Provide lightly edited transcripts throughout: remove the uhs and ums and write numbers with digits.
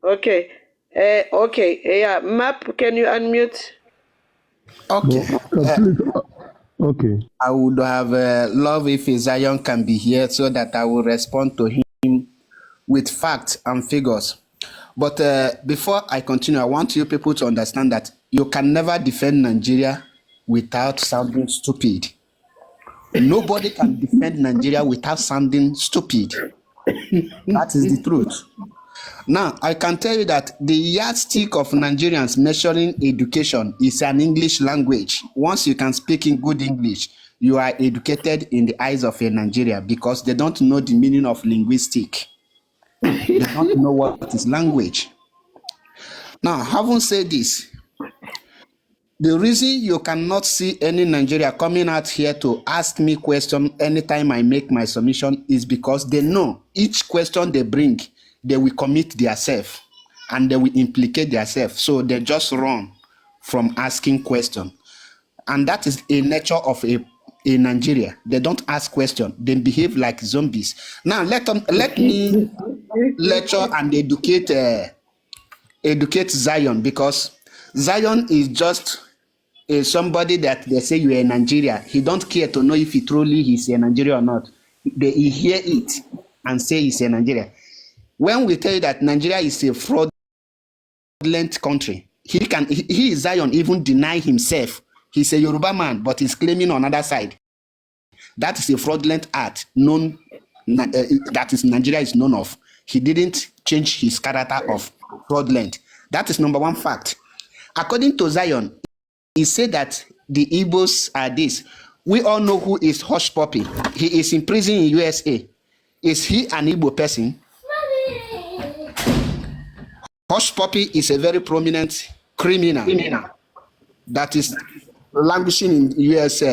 Okay. Okay. Yeah. Map, can you unmute? Okay. Please, okay. I would have loved if Zion can be here so that I will respond to him with facts and figures. But before I continue, I want you people to understand that you can never defend Nigeria without sounding stupid. Nobody can defend Nigeria without sounding stupid. That is the truth. Now, I can tell you that the yardstick of Nigerians measuring education is an English language. Once you can speak in good English, you are educated in the eyes of a Nigerian because they don't know the meaning of linguistic. They don't know what is language. Now, having said this, the reason you cannot see any Nigeria coming out here to ask me question anytime I make my submission is because they know each question they bring, they will commit themselves and they will implicate themselves. So they just run from asking question. And that is a nature of a Nigeria. They don't ask question. They behave like zombies. Now let me lecture and educate Zion, because Zion is just somebody that they say you are in Nigeria. He don't care to know if he truly is in Nigeria or not. He hear it and say he's in Nigeria. When we tell you that Nigeria is a fraudulent country, he Zion even deny himself. He's a Yoruba man, but he's claiming on other side. That is a fraudulent act known that is Nigeria is known of. He didn't change his character of fraudulent. That is number one fact. According to Zion, he said that the Igbos are this. We all know who is Hush Puppy. He is in prison in USA. Is he an Igbo person? Hush Puppy is a very prominent criminal that is languishing in US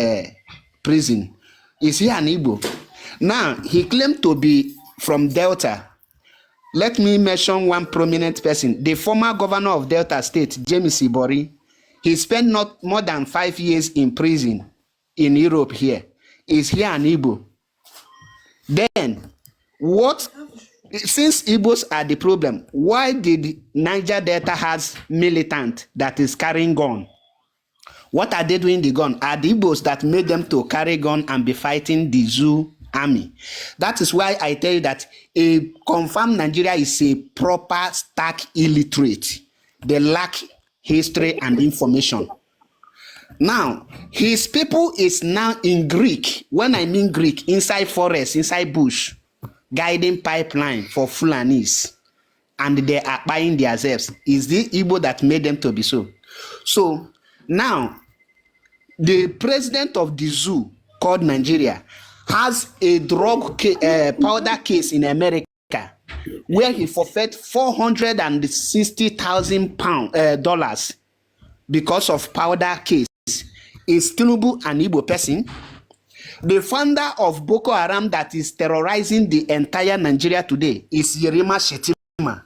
prison. Is he an Igbo? Now, he claimed to be from Delta. Let me mention one prominent person. The former governor of Delta State, James Ibori. He spent not more than 5 years in prison in Europe here. Is he an Igbo? Then, since Igbos are the problem, why did Niger Delta has militant that is carrying gun? What are they doing the gun? Are the Igbos that made them to carry gun and be fighting the zoo army? That is why I tell you that a confirmed Nigeria is a proper stark illiterate. They lack history and information. Now, his people is now in Greek. When I mean Greek, inside forest, inside bush, guiding pipeline for Fulanis. And they are buying themselves. Is the Igbo that made them to be so? So, now, the president of the zoo called Nigeria has a drug powder case in America where he forfeit $460,000 because of powder case. Is Tinubu an Igbo person? The founder of Boko Haram that is terrorizing the entire Nigeria today is Yerima Shetima.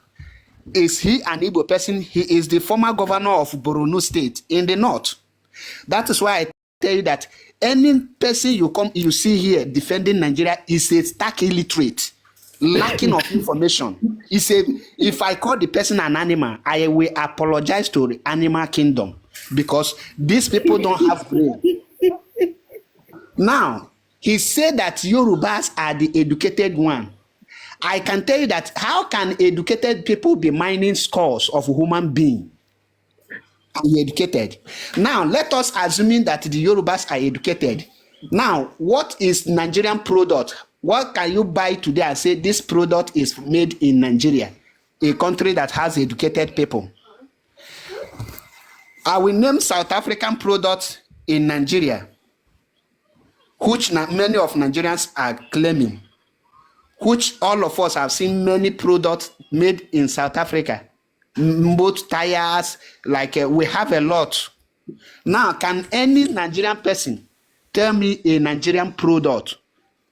Is he an Igbo person? He is the former governor of Borno State in the north. That is why I tell you that any person you see here defending Nigeria is a stark illiterate, lacking of information. He said, if I call the person an animal, I will apologize to the animal kingdom because these people don't have brain. Now, he said that Yorubas are the educated one. I can tell you that how can educated people be mining scores of human being? Educated. Now, let us assume that the Yorubas are educated. Now, what is Nigerian product? What can you buy today and say this product is made in Nigeria, a country that has educated people? I will name South African products in Nigeria, which many of Nigerians are claiming, which all of us have seen many products made in South Africa. Both tires, like we have a lot. Now, can any Nigerian person tell me a Nigerian product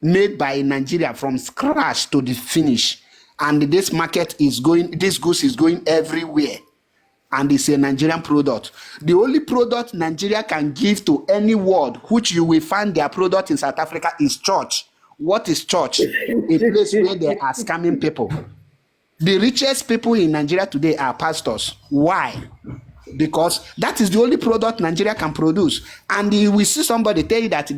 made by Nigeria from scratch to the finish, and this market is going, this goods is going everywhere, and it's a Nigerian product? The only product Nigeria can give to any world, which you will find their product in South Africa, is church. What is church? A place where they are scamming people. The richest people in Nigeria today are pastors. Why? Because that is the only product Nigeria can produce. And we see somebody tell you that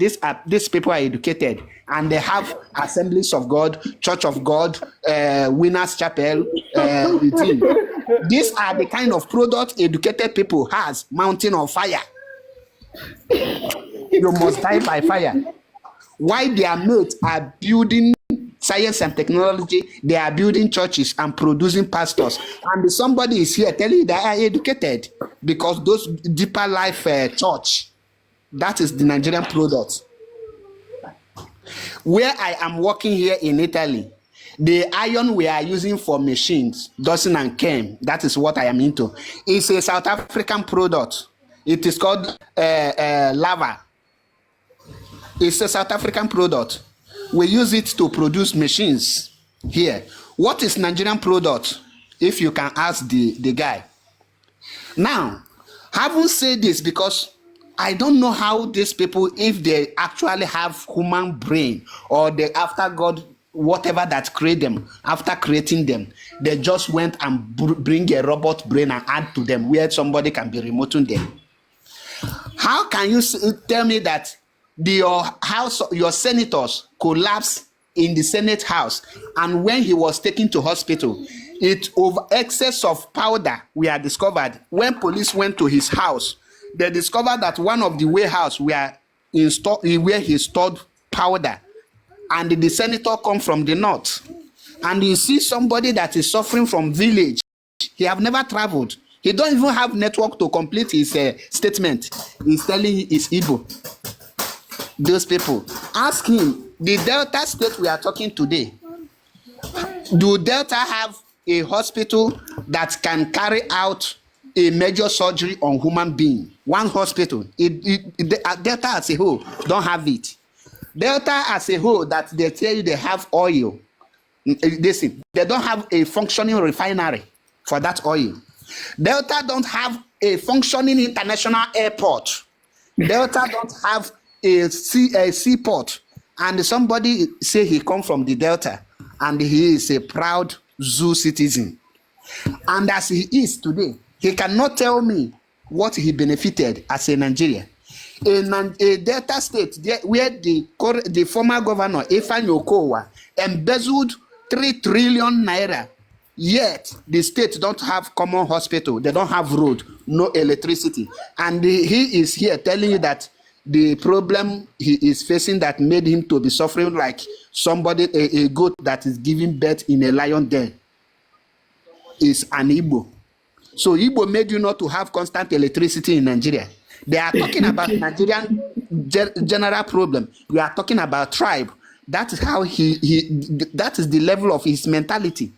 these people are educated and they have Assemblies of God, Church of God, Winners Chapel, thing. These are the kind of product educated people has, mountain on fire. You must die by fire. Why their mates are building science and technology, they are building churches and producing pastors, and somebody is here telling you they are educated because those deeper life church, that is the Nigerian product. Where I am working here in Italy, the iron we are using for machines, Dawson and Kem, that is what I am into. It's a South African product. It is called lava. It's a South African product. We use it to produce machines here. What is Nigerian product? If you can ask the guy. Now, haven't said this because I don't know how these people, if they actually have human brain or they after God, whatever that create them, after creating them, they just went and bring a robot brain and add to them where somebody can be remoting them. How can you tell me that your senators collapsed in the Senate House, and when he was taken to hospital, it over excess of powder were discovered. When police went to his house, they discovered that one of the warehouse were where he stored powder, and the senator come from the north, and you see somebody that is suffering from village. He have never traveled. He don't even have network to complete his statement. He's telling his Igbo. Those people, ask him, the Delta state we are talking today, do Delta have a hospital that can carry out a major surgery on human being? One hospital. Delta as a whole don't have it. Delta as a whole, that they tell you they have oil, listen, they don't have a functioning refinery for that oil. Delta don't have a functioning international airport. Delta don't have a seaport, and somebody say he come from the Delta and he is a proud zoo citizen, and as he is today, he cannot tell me what he benefited as a Nigerian. A Delta state where the former governor Ifeanyi Okowa embezzled 3 trillion naira, yet the state don't have common hospital, they don't have road, no electricity, and he is here telling you that the problem he is facing that made him to be suffering like somebody, a goat that is giving birth in a lion den, is an Igbo. So Igbo made you not to have constant electricity in Nigeria. They are talking about Nigerian general problem. We are talking about tribe. That is how that is the level of his mentality.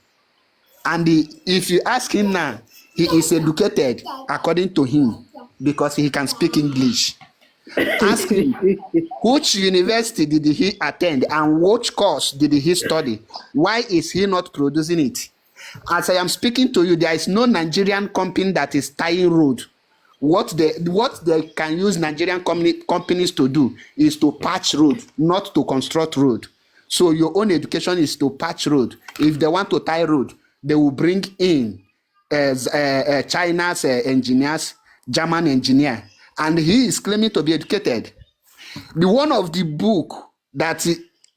And if you ask him now, he is educated according to him because he can speak English. Ask him, which university did he attend and which course did he study? Why is he not producing it? As I am speaking to you, there is no Nigerian company that is tying road. What they can use Nigerian companies to do is to patch road, not to construct road. So your own education is to patch road. If they want to tie road, they will bring in China's engineers, German engineer, and he is claiming to be educated. The one of the book that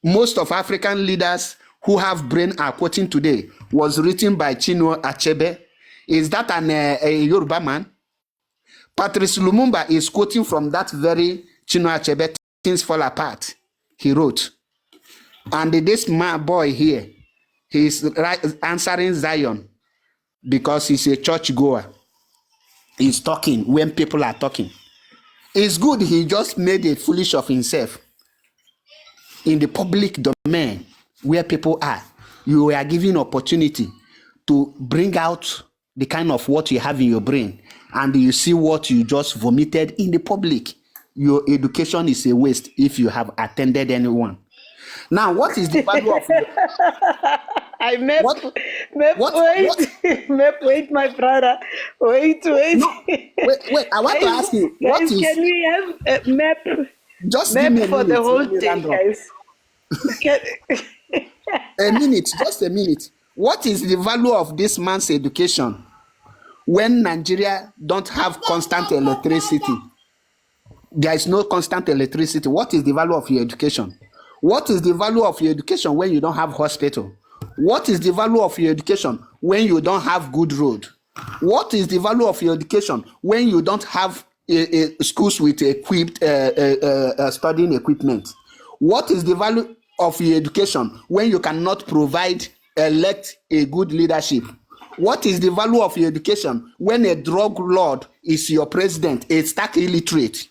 most of African leaders who have brain are quoting today was written by Chinua Achebe. Is that a Yoruba man? Patrice Lumumba is quoting from that very Chinua Achebe, Things Fall Apart, he wrote. And this boy here, he is answering Zion because he's a church goer. He's talking when people are talking. It's good he just made a foolish of himself in the public domain where people are. You are given opportunity to bring out the kind of what you have in your brain, and you see what you just vomited in the public. Your education is a waste if you have attended anyone. Now, what is the value of I map, what? map, What? wait, What? map, wait, my brother, wait. No, wait. I want to Guys, ask you, what guys, is? can we have a map, Just give me a for the minute. whole Let me day, round up. guys? Can, A minute, just a minute. What is the value of this man's education when Nigeria don't have constant electricity? There is no constant electricity. What is the value of your education? What is the value of your education when you don't have hospital? What is the value of your education when you don't have good road? What is the value of your education when you don't have schools with equipped studying equipment? What is the value of your education when you cannot elect a good leadership? What is the value of your education when a drug lord is your president, a stark illiterate?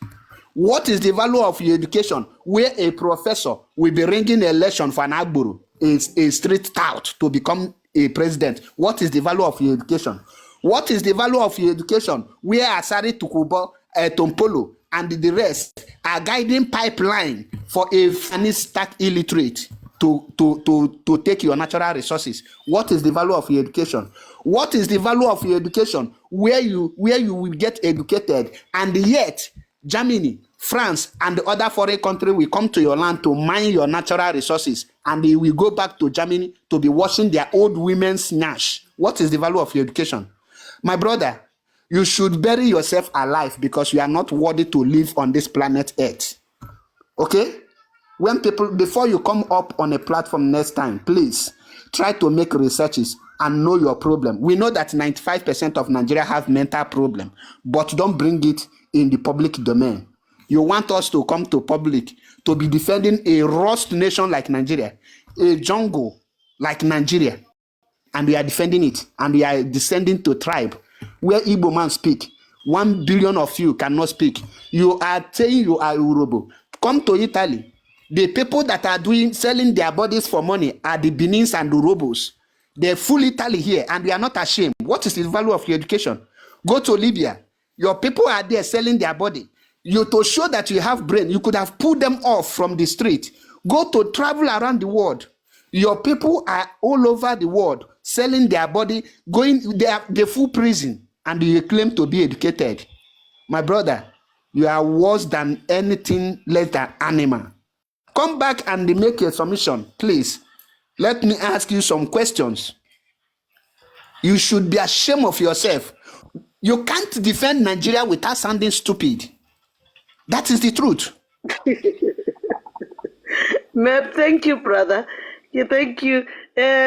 What is the value of your education where a professor will be ringing election for an agboro, a street tout, to become a president? What is the value of your education? What is the value of your education where Asari Tukubo, Tompolo, and the rest are guiding pipeline for a Finnish stark illiterate to take your natural resources? What is the value of your education? What is the value of your education where you will get educated, and yet Germany, France, and the other foreign countries will come to your land to mine your natural resources, and they will go back to Germany to be washing their old women's nash? What is the value of your education? My brother, you should bury yourself alive because you are not worthy to live on this planet Earth. Okay? When people, before you come up on a platform next time, please try to make researches and know your problem. We know that 95% of Nigeria have mental problem, but don't bring it in the public domain. You want us to come to public to be defending a rust nation like Nigeria, a jungle like Nigeria, and we are defending it, and we are descending to tribe where Igbo man speak. 1 billion of you cannot speak. You are saying you are Urobo. Come to Italy. The people that are selling their bodies for money are the Benins and the Urobos. They full Italy here, and we are not ashamed. What is the value of your education? Go to Libya. Your people are there selling their body. You, to show that you have brain, you could have pulled them off from the street. Go to travel around the world. Your people are all over the world selling their body, they full prison, and you claim to be educated. My brother, you are worse than anything less than animal. Come back and make a submission, please. Let me ask you some questions. You should be ashamed of yourself. You can't defend Nigeria without sounding stupid. That is the truth. Map, thank you, brother. Yeah, thank you.